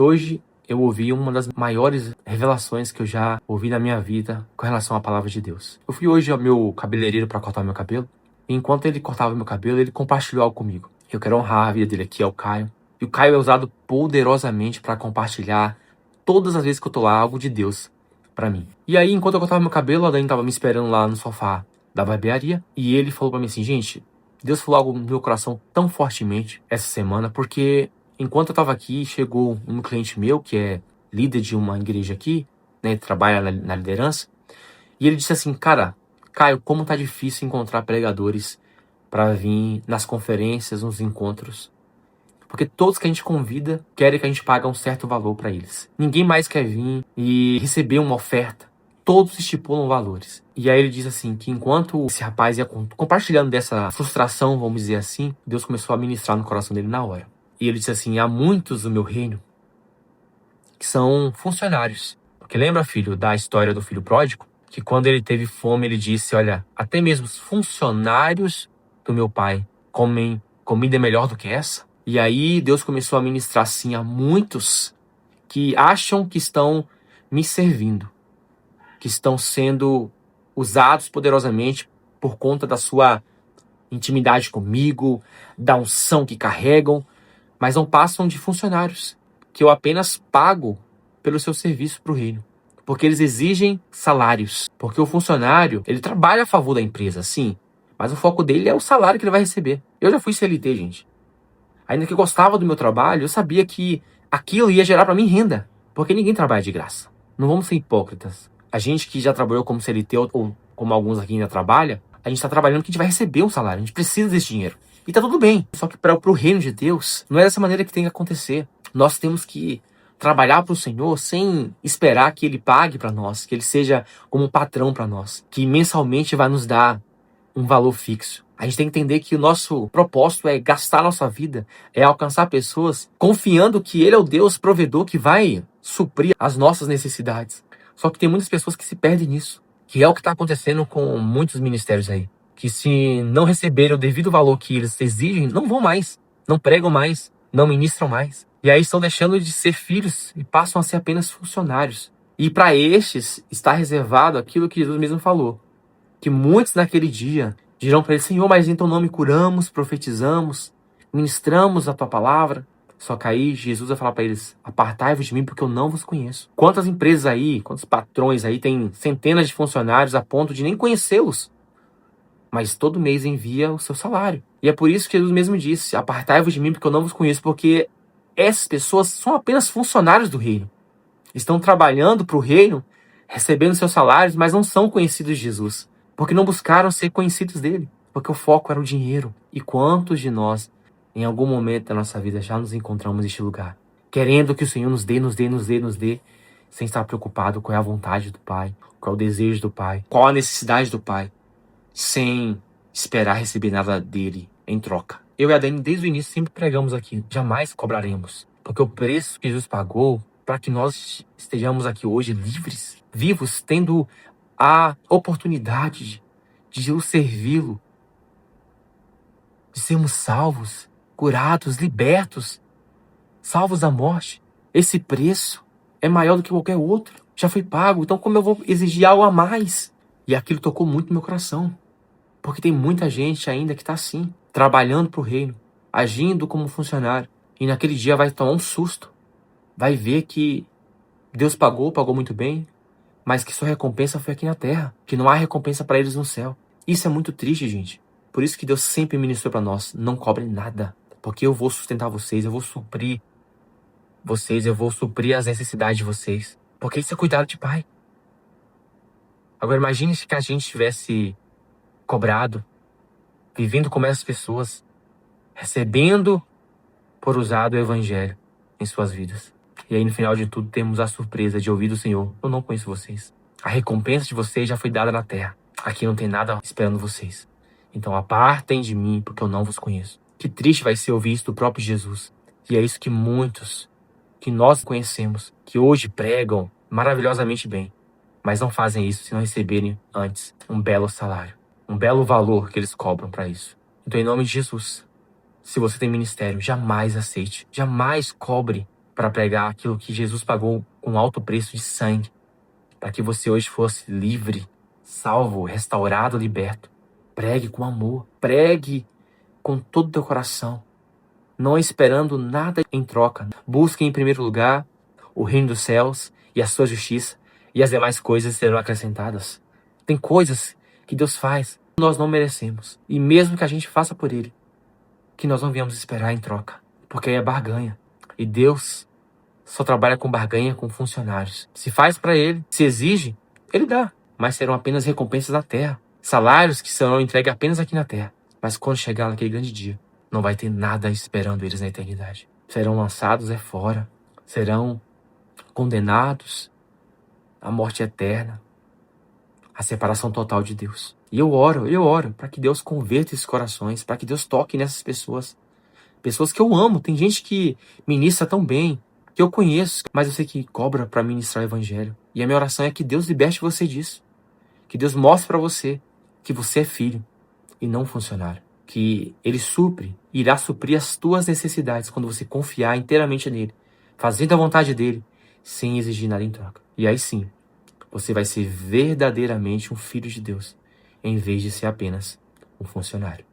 Hoje eu ouvi uma das maiores revelações que eu já ouvi na minha vida com relação à palavra de Deus. Eu fui hoje ao meu cabeleireiro para cortar meu cabelo, e enquanto ele cortava meu cabelo, ele compartilhou algo comigo. Eu quero honrar a vida dele aqui, é o Caio. E o Caio é usado poderosamente para compartilhar todas as vezes que eu tô lá algo de Deus para mim. E aí, enquanto eu cortava meu cabelo, a Dani tava me esperando lá no sofá da barbearia, e ele falou para mim assim: gente, Deus falou algo no meu coração tão fortemente essa semana, porque enquanto eu tava aqui, chegou um cliente meu, que é líder de uma igreja aqui, né, trabalha na liderança, e ele disse assim: cara, Caio, como tá difícil encontrar pregadores para vir nas conferências, nos encontros. Porque todos que a gente convida querem que a gente pague um certo valor para eles. Ninguém mais quer vir e receber uma oferta. Todos estipulam valores. E aí ele diz assim, que enquanto esse rapaz ia compartilhando dessa frustração, vamos dizer assim, Deus começou a ministrar no coração dele na hora. E ele disse assim: há muitos do meu reino que são funcionários. Porque lembra, filho, da história do filho pródigo? Que quando ele teve fome, ele disse: olha, até mesmo os funcionários do meu pai comem comida melhor do que essa. E aí Deus começou a ministrar assim a muitos que acham que estão me servindo, que estão sendo usados poderosamente por conta da sua intimidade comigo, da unção que carregam, mas não passam de funcionários, que eu apenas pago pelo seu serviço para o reino. Porque eles exigem salários. Porque o funcionário, ele trabalha a favor da empresa, sim, mas o foco dele é o salário que ele vai receber. Eu já fui CLT, gente. Ainda que eu gostava do meu trabalho, eu sabia que aquilo ia gerar para mim renda. Porque ninguém trabalha de graça. Não vamos ser hipócritas. A gente que já trabalhou como CLT ou como alguns aqui ainda trabalha, a gente está trabalhando que a gente vai receber um salário. A gente precisa desse dinheiro. E tá tudo bem. Só que para o reino de Deus, não é dessa maneira que tem que acontecer. Nós temos que trabalhar para o Senhor sem esperar que Ele pague para nós, que Ele seja como um patrão para nós, que mensalmente vai nos dar um valor fixo. A gente tem que entender que o nosso propósito é gastar nossa vida, é alcançar pessoas confiando que Ele é o Deus provedor que vai suprir as nossas necessidades. Só que tem muitas pessoas que se perdem nisso, que é o que está acontecendo com muitos ministérios aí, que se não receberem o devido valor que eles exigem, não vão mais, não pregam mais, não ministram mais. E aí estão deixando de ser filhos e passam a ser apenas funcionários. E para estes está reservado aquilo que Jesus mesmo falou, que muitos naquele dia dirão para ele: Senhor, mas em teu nome curamos, profetizamos, ministramos a tua palavra. Só que aí Jesus vai falar para eles: apartai-vos de mim porque eu não vos conheço. Quantas empresas aí, quantos patrões aí têm centenas de funcionários a ponto de nem conhecê-los, mas todo mês envia o seu salário. E é por isso que Jesus mesmo disse: apartai-vos de mim porque eu não vos conheço, porque essas pessoas são apenas funcionários do reino. Estão trabalhando para o reino, recebendo seus salários, mas não são conhecidos de Jesus. Porque não buscaram ser conhecidos dele. Porque o foco era o dinheiro. E quantos de nós, em algum momento da nossa vida, já nos encontramos neste lugar? Querendo que o Senhor nos dê, sem estar preocupado qual é a vontade do Pai, qual é o desejo do Pai, qual a necessidade do Pai, sem esperar receber nada dele em troca. Eu e a Dani, desde o início, sempre pregamos aqui: jamais cobraremos. Porque o preço que Jesus pagou para que nós estejamos aqui hoje livres, vivos, tendo a oportunidade de o servi-lo, de sermos salvos, curados, libertos, salvos da morte. Esse preço é maior do que qualquer outro. Já foi pago, então como eu vou exigir algo a mais? E aquilo tocou muito no meu coração. Porque tem muita gente ainda que está assim, trabalhando para o reino, agindo como funcionário. E naquele dia vai tomar um susto. Vai ver que Deus pagou muito bem, mas que sua recompensa foi aqui na terra, que não há recompensa para eles no céu. Isso é muito triste, gente. Por isso que Deus sempre ministrou para nós: não cobrem nada, porque eu vou sustentar vocês, eu vou suprir vocês, eu vou suprir as necessidades de vocês, porque isso é cuidado de pai. Agora imagine se que a gente tivesse cobrado, vivendo como essas pessoas, recebendo por usado o evangelho em suas vidas. E aí no final de tudo temos a surpresa de ouvir do Senhor: eu não conheço vocês. A recompensa de vocês já foi dada na terra. Aqui não tem nada esperando vocês. Então apartem de mim porque eu não vos conheço. Que triste vai ser ouvir isso do próprio Jesus. E é isso que muitos que nós conhecemos, que hoje pregam maravilhosamente bem, mas não fazem isso se não receberem antes um belo salário, um belo valor que eles cobram para isso. Então, em nome de Jesus, se você tem ministério, jamais aceite, jamais cobre para pregar aquilo que Jesus pagou com alto preço de sangue, para que você hoje fosse livre, salvo, restaurado, liberto. Pregue com amor, pregue com todo o teu coração, não esperando nada em troca. Busque em primeiro lugar o reino dos céus e a sua justiça, e as demais coisas serão acrescentadas. Tem coisas que Deus faz que nós não merecemos, e mesmo que a gente faça por Ele, que nós não viemos esperar em troca, porque aí é barganha. E Deus só trabalha com barganha com funcionários. Se faz para Ele, se exige, Ele dá, mas serão apenas recompensas na terra, salários que serão entregues apenas aqui na terra. Mas quando chegar naquele grande dia, não vai ter nada esperando eles na eternidade. Serão lançados fora, serão condenados à morte eterna, à separação total de Deus. E eu oro para que Deus converta esses corações, para que Deus toque nessas pessoas. Pessoas que eu amo. Tem gente que ministra tão bem, que eu conheço, mas eu sei que cobra para ministrar o evangelho. E a minha oração é que Deus liberte você disso. Que Deus mostre para você que você é filho e não funcionário. Que Ele irá suprir as tuas necessidades quando você confiar inteiramente nele, fazendo a vontade dele, sem exigir nada em troca. E aí sim, você vai ser verdadeiramente um filho de Deus, em vez de ser apenas um funcionário.